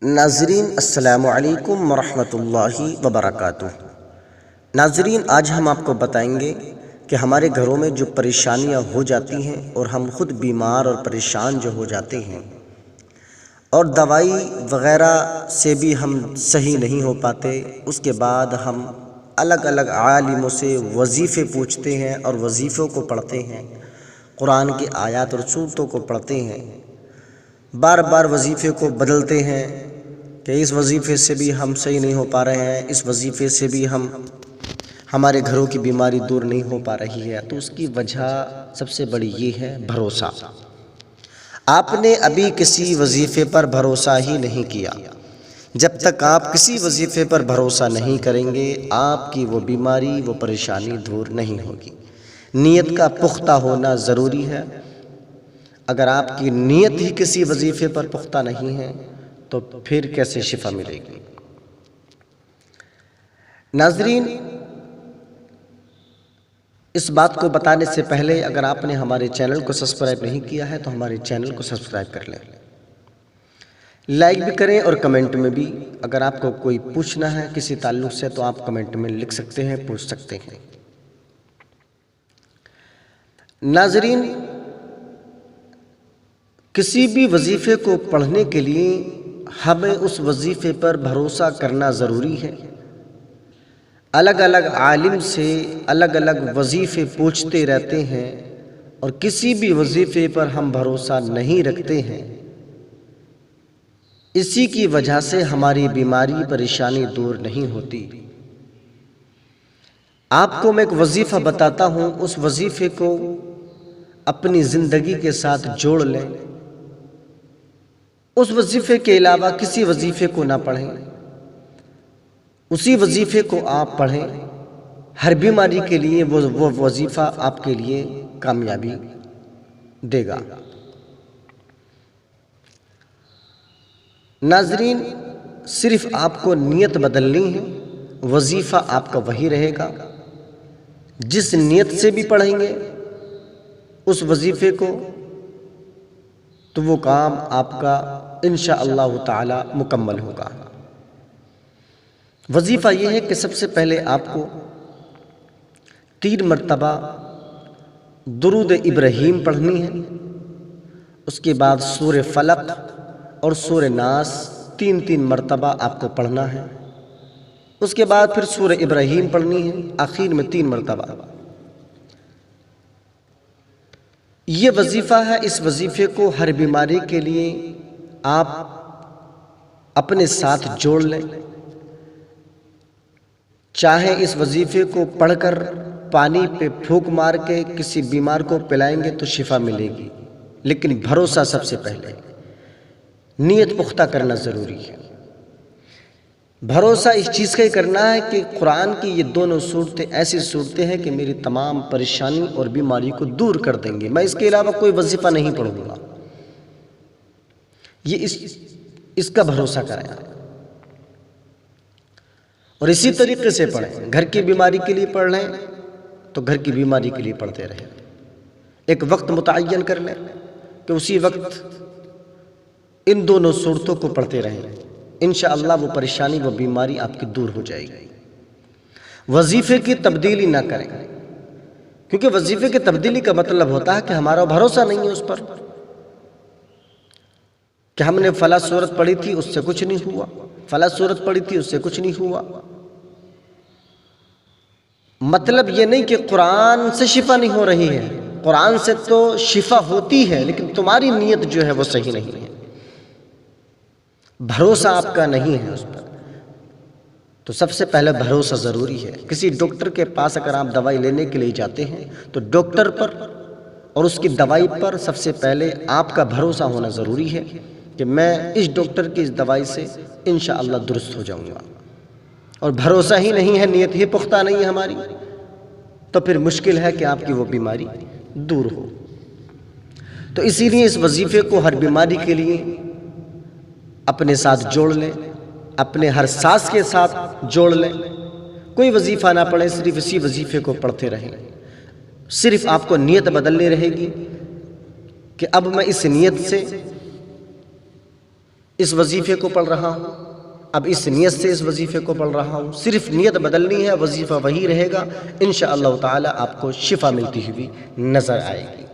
ناظرین السلام علیکم ورحمۃ اللہ وبرکاتہ۔ ناظرین، آج ہم آپ کو بتائیں گے کہ ہمارے گھروں میں جو پریشانیاں ہو جاتی ہیں اور ہم خود بیمار اور پریشان جو ہو جاتے ہیں اور دوائی وغیرہ سے بھی ہم صحیح نہیں ہو پاتے، اس کے بعد ہم الگ الگ عالموں سے وظیفے پوچھتے ہیں اور وظیفوں کو پڑھتے ہیں، قرآن کی آیات اور سورتوں کو پڑھتے ہیں، بار بار وظیفے کو بدلتے ہیں کہ اس وظیفے سے بھی ہم صحیح نہیں ہو پا رہے ہیں، اس وظیفے سے بھی ہمارے گھروں کی بیماری دور نہیں ہو پا رہی ہے۔ تو اس کی وجہ سب سے بڑی یہ ہے بھروسہ۔ آپ نے ابھی کسی وظیفے پر بھروسہ ہی نہیں کیا۔ جب تک آپ کسی وظیفے پر بھروسہ نہیں کریں گے، آپ کی وہ بیماری، وہ پریشانی دور نہیں ہوگی۔ نیت کا پختہ ہونا ضروری ہے۔ اگر آپ کی نیت ہی کسی وظیفے پر پختہ نہیں ہے تو پھر کیسے شفا ملے گی؟ ناظرین، اس بات کو بتانے سے پہلے اگر آپ نے ہمارے چینل کو سبسکرائب نہیں کیا ہے تو ہمارے چینل کو سبسکرائب کر لیں، لائک بھی کریں، اور کمنٹ میں بھی اگر آپ کو کوئی پوچھنا ہے کسی تعلق سے تو آپ کمنٹ میں لکھ سکتے ہیں، پوچھ سکتے ہیں۔ ناظرین، کسی بھی وظیفے کو پڑھنے کے لیے ہمیں اس وظیفے پر بھروسہ کرنا ضروری ہے۔ الگ الگ عالم سے الگ الگ وظیفے پوچھتے رہتے ہیں اور کسی بھی وظیفے پر ہم بھروسہ نہیں رکھتے ہیں، اسی کی وجہ سے ہماری بیماری پریشانی دور نہیں ہوتی۔ آپ کو میں ایک وظیفہ بتاتا ہوں، اس وظیفے کو اپنی زندگی کے ساتھ جوڑ لیں، اس وظیفے کے علاوہ کسی وظیفے کو نہ پڑھیں، اسی وظیفے کو آپ پڑھیں، ہر بیماری کے لیے وہ وظیفہ آپ کے لیے کامیابی دے گا۔ ناظرین، صرف آپ کو نیت بدلنی ہے، وظیفہ آپ کا وہی رہے گا۔ جس نیت سے بھی پڑھیں گے اس وظیفے کو تو وہ کام آپ کا انشاءاللہ تعالی مکمل ہوگا۔ وظیفہ یہ ہے کہ سب سے پہلے آپ کو 3 مرتبہ درود ابراہیم پڑھنی ہے، اس کے بعد سورہ فلق اور سورہ ناس 3 مرتبہ آپ کو پڑھنا ہے، اس کے بعد پھر سورہ ابراہیم پڑھنی ہے، آخر میں 3 مرتبہ۔ یہ وظیفہ ہے، اس وظیفے کو ہر بیماری کے لیے آپ اپنے ساتھ جوڑ لیں۔ چاہے اس وظیفے کو پڑھ کر پانی پہ پھونک مار کے کسی بیمار کو پلائیں گے تو شفا ملے گی، لیکن بھروسہ سب سے پہلے، نیت پختہ کرنا ضروری ہے۔ بھروسہ اس چیز کا ہی کرنا ہے کہ قرآن کی یہ دونوں صورتیں ایسی صورتیں ہیں کہ میری تمام پریشانی اور بیماری کو دور کر دیں گے، میں اس کے علاوہ کوئی وظیفہ نہیں پڑھوں گا۔ یہ اس کا بھروسہ کریں اور اسی طریقے سے پڑھیں۔ گھر کی بیماری کے لیے پڑھ لیں تو گھر کی بیماری کے لیے پڑھتے رہیں، ایک وقت متعین کر لیں کہ اسی وقت ان دونوں صورتوں کو پڑھتے رہیں، انشاءاللہ وہ پریشانی، وہ بیماری آپ کی دور ہو جائے گی۔ وظیفے کی تبدیلی نہ کریں، کیونکہ وظیفے کی تبدیلی کا مطلب ہوتا ہے کہ ہمارا بھروسہ نہیں ہے اس پر، کہ ہم نے فلاں سورت پڑھی تھی اس سے کچھ نہیں ہوا، فلاں سورت پڑھی تھی اس سے کچھ نہیں ہوا۔ مطلب یہ نہیں کہ قرآن سے شفا نہیں ہو رہی ہے، قرآن سے تو شفا ہوتی ہے، لیکن تمہاری نیت جو ہے وہ صحیح نہیں ہے، بھروسہ آپ کا نہیں ہے اس پر۔ تو سب سے پہلے بھروسہ ضروری ہے۔ کسی ڈاکٹر کے پاس اگر آپ دوائی لینے کے لیے جاتے ہیں تو ڈاکٹر پر اور اس کی دوائی پر سب سے پہلے آپ کا بھروسہ ہونا ضروری ہے کہ میں اس ڈاکٹر کی اس دوائی سے انشاءاللہ درست ہو جاؤں گا، اور بھروسہ ہی نہیں ہے، نیت ہی پختہ نہیں ہے ہماری، تو پھر مشکل ہے کہ آپ کی وہ بیماری دور ہو۔ تو اسی لیے اس وظیفے کو ہر بیماری کے لیے اپنے ساتھ جوڑ لیں، اپنے ہر سانس کے ساتھ جوڑ لیں، کوئی وظیفہ نہ پڑھیں، صرف اسی وظیفے کو پڑھتے رہیں۔ صرف آپ کو نیت بدلنی رہے گی کہ اب میں اس نیت سے اس وظیفے کو پڑھ رہا ہوں، اب اس نیت سے اس وظیفے کو پڑھ رہا ہوں، صرف نیت بدلنی ہے، وظیفہ وہی رہے گا، انشاءاللہ تعالی آپ کو شفا ملتی ہوئی نظر آئے گی۔